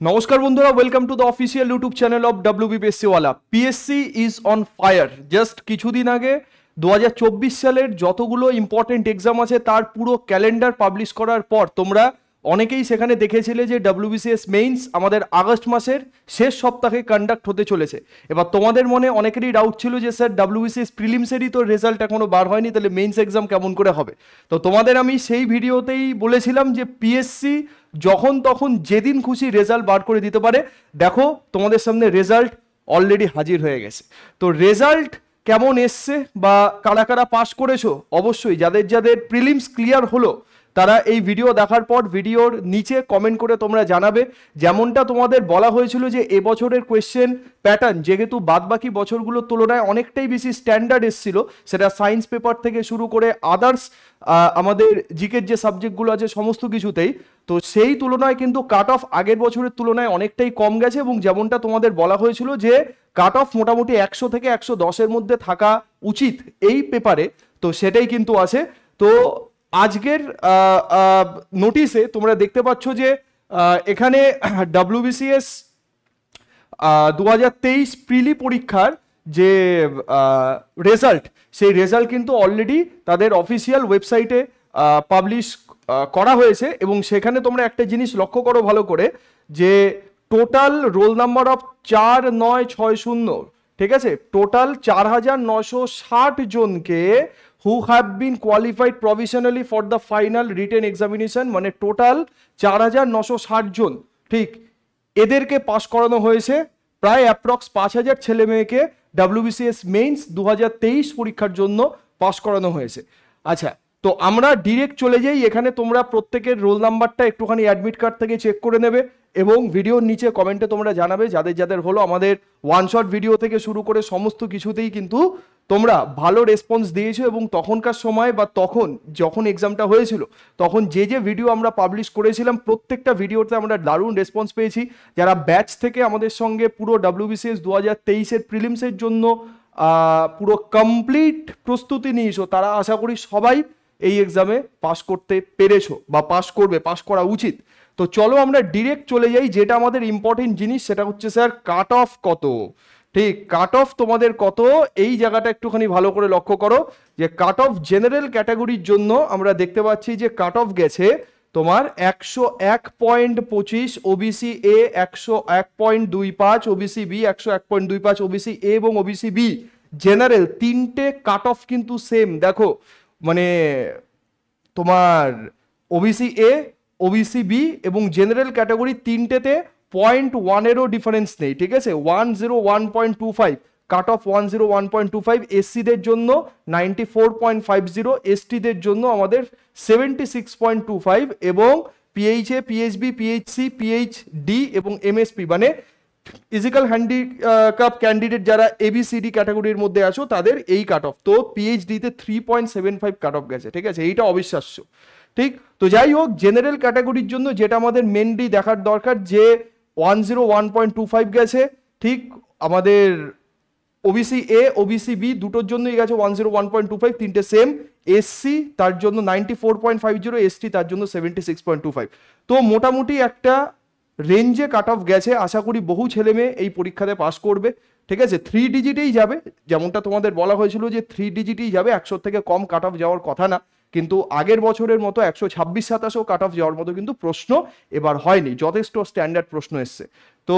নমস্কার বন্ধুরা, welcome to the official YouTube channel of WBPSC ওয়ালা। PSC is on fire. Just কিছুদিন আগে 2024 সালের যতগুলো ইম্পর্টেন্ট এক্সাম আছে তার পুরো ক্যালেন্ডার পাবলিশ করার পর তোমরা অনেকেই সেখানে দেখেছিলে যে ডব্লিউবিসিএস মেইনস আমাদের আগস্ট মাসের শেষ সপ্তাহে কন্ডাক্ট হতে চলেছে। এবার তোমাদের মনে অনেকেরই ডাউট ছিল যে স্যার ডব্লিউবিসিএস প্রিলিমসেরই তো রেজাল্ট এখনো বার হয়নি, তাহলে মেইনস এক্সাম কেমন করে হবে। তো তোমাদের আমি সেই ভিডিওতেই বলেছিলাম যে পিএসসি যখন তখন যেদিন খুশি রেজাল্ট বার করে দিতে পারে। দেখো তোমাদের সামনে রেজাল্ট অলরেডি হাজির হয়ে গেছে। তো রেজাল্ট কেমন এসছে বা কারা কারা পাস করেছো, অবশ্যই যাদের যাদের প্রিলিমস ক্লিয়ার হলো তারা এই ভিডিও দেখার পর ভিডিওর নিচে কমেন্ট করে তোমরা জানাবে। যেমনটা তোমাদের বলা হয়েছিল যে এবছরের কোয়েশ্চেন প্যাটার্ন যেহেতু বাদবাকি বছরগুলোর তুলনায় অনেকটাই বেশি স্ট্যান্ডার্ড এসেছিল, সেটা সায়েন্স পেপার থেকে শুরু করে আদার্স আমাদের জিকের যে সাবজেক্টগুলো আছে সমস্ত কিছুতেই, তো সেই তুলনায় কিন্তু কাট অফ আগের বছরের তুলনায় অনেকটাই কম গেছে। এবং যেমনটা তোমাদের বলা হয়েছিল যে কাট অফ মোটামুটি 100 থেকে 110-এর মধ্যে থাকা উচিত এই পেপারে, তো সেটাই কিন্তু আছে। তো আজকের নোটিশে তোমরা দেখতে পাচ্ছ যে এখানে ডব্লিউবিসিএস 2023 প্রিলি পরীক্ষার যে রেজাল্ট, সেই রেজাল্ট কিন্তু অলরেডি তাদের অফিসিয়াল ওয়েবসাইটে পাবলিশ করা হয়েছে। এবং সেখানে তোমরা একটা জিনিস লক্ষ্য করো ভালো করে যে টোটাল রোল নাম্বার অফ 4960, ঠিক আছে, টোটাল 4960 জনকে who have been qualified provisionally for the final written examination, মানে টোটাল 4960 জন, ঠিক, এদেরকে পাস করানো হয়েছে। প্রায় অ্যাপ্রক্স 5000 ছেলে মেয়েকে ডব্লিউবিসিএস মেইনস 2023 পরীক্ষার জন্য পাস করানো হয়েছে। আচ্ছা, তো আমরা ডিরেক্ট চলে যাই। এখানে তোমরা প্রত্যেকের রোল নাম্বারটা একটুখানি অ্যাডমিট কার্ড থেকে চেক করে নেবে এবং ভিডিওর নিচে কমেন্টে তোমরা জানাবে যাদের যাদের হলো। আমাদের ওয়ান শট ভিডিও থেকে শুরু করে সমস্ত কিছুতেই কিন্তু তোমরা ভালো রেসপন্স দিয়েছো এবং তখনকার সময় বা তখন যখন এক্সামটা হয়েছিল তখন যে যে ভিডিও আমরা পাবলিশ করেছিলাম প্রত্যেকটা ভিডিওতে আমরা দারুণ রেসপন্স পেয়েছি। যারা ব্যাচ থেকে আমাদের সঙ্গে পুরো ডব্লিউবিসিএস 2023-এর প্রিলিমসের জন্য পুরো কমপ্লিট প্রস্তুতি নিয়েছো, তারা আশা করি সবাই এই এক্সামে পাস করতে পেরেছো বা পাস করবে, পাস করা উচিত। তো চলো আমরা ডিরেক্ট চলে যাই। যেটা আমাদের ইম্পর্টেন্ট জিনিস সেটা হচ্ছে স্যার কাট অফ কত, ঠিক, কাট অফ তোমাদের কত, এই জায়গাটা একটুখানি ভালো করে লক্ষ্য করো যে কাট অফ জেনারেল ক্যাটাগরির জন্য আমরা দেখতে পাচ্ছি যে কাট অফ গেছে তোমার 101.25, OBC A 101.25, OBC B 101.25, OBC A এবং ওবিসি বি জেনারেল তিনটে কাট অফ কিন্তু সেম। দেখো মানে তোমার ওবিসি এ, ওবিসি বি এবং জেনারেল ক্যাটাগরি তিনটেতে 0.1-এরও ডিফারেন্স নেই, ঠিক আছে। 101.25 কাট অফ, 101.25 এসসিদের জন্য 94.50, এসটিদের জন্য আমাদের 76.25 এবং পিএইচএ, পিএইচবি, পিএইচসি, পিএইচডি এবং এমএসপি মানে ফিজিক্যাল হ্যান্ডিক্যাপ ক্যান্ডিডেট যারা এবিসিডি ক্যাটাগরির মধ্যে আছো তাদের এই কাট অফ। তো পিএইচডিতে 3.75 কাট অফ গেছে, ঠিক আছে, এইটা অবিশ্বাস্য, ঠিক। তো যাই হোক, জেনারেল ক্যাটাগরির জন্য যেটা আমাদের মেনলি দেখার দরকার যে 101.25 গেছে, ঠিক, আমাদের ওবিসি এ, ওবিসি বি দুটোর জন্যই গেছে 101.25, তিনটে সেম। এসসি তার জন্য 94.50, এসটি তার জন্য 76.25। তো মোটামুটি একটা রেঞ্জে কাট অফ গেছে। আশা করি বহু ছেলে মেয়ে এই পরীক্ষাতে পাস করবে, ঠিক আছে। 3 ডিজিটেই যাবে, যেমনটা তোমাদের বলা হয়েছিল যে 3 ডিজিটেই যাবে, 100 থেকে কম কাট অফ যাওয়ার কথা না। কিন্তু আগের বছরের মতো 126-27 কাট অফ যাওয়ার মতো কিন্তু প্রশ্ন এবার হয়নি, যথেষ্ট স্ট্যান্ডার্ড প্রশ্ন এসছে। তো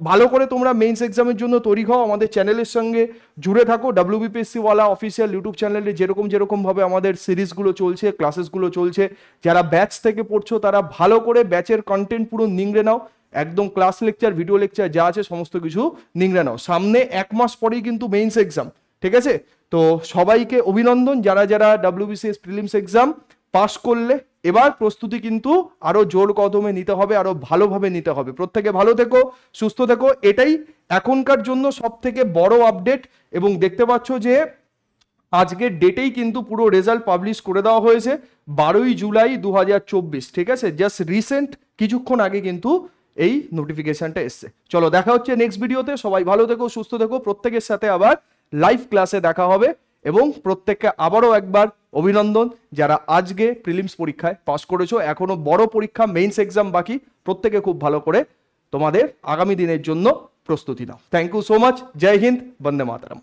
ভালো করে তোমরা মেইনস এক্সামের জন্য তৈরি হও, আমাদের চ্যানেলের সঙ্গে জুড়ে থাকো। ডব্লিউবিপিএসসি ওয়ালা অফিসিয়াল ইউটিউব চ্যানেলে যেরকমভাবে আমাদের সিরিজগুলো চলছে, ক্লাসেসগুলো চলছে, যারা ব্যাচ থেকে পড়ছো তারা ভালো করে ব্যাচের কন্টেন্ট পুরো নিংড়ে নাও, একদম ক্লাস লেকচার, ভিডিও লেকচার যা আছে সমস্ত কিছু নিংড়ে নাও। সামনে 1 মাস পরেই কিন্তু মেইনস এক্সাম, ঠিক আছে। তো সবাইকে অভিনন্দন যারা যারা ডব্লিউবিসিএস প্রিলিমস এক্সাম পাস করলে। এবার প্রস্তুতি কিন্তু আরো জোর কদমে নিতে হবে, আরো ভালোভাবে নিতে হবে। প্রত্যেকে ভালো থেকো, সুস্থ থেকো, এটাই এখনকার জন্য সব থেকে বড় আপডেট। এবং দেখতে পাচ্ছ যে আজকের ডেটেই কিন্তু পুরো রেজাল্ট পাবলিশ করে দেওয়া হয়েছে, 12ই জুলাই 2024, ঠিক আছে। জাস্ট রিসেন্ট কিছুক্ষণ আগে কিন্তু এই নোটিফিকেশনটা এসছে। চলো দেখা হচ্ছে নেক্সট ভিডিওতে। সবাই ভালো থেকো, সুস্থ থেকো, প্রত্যেকের সাথে আবার লাইভ ক্লাসে দেখা হবে। এবং প্রত্যেককে আবারও একবার অভিনন্দন যারা আজকে প্রিলিমস পরীক্ষায় পাস করেছো। এখনো বড় পরীক্ষা মেইনস এক্সাম বাকি, প্রত্যেকে খুব ভালো করে তোমাদের আগামী দিনের জন্য প্রস্তুতি নাও। Thank you so much. জয় হিন্দ, বন্দে মাতরম।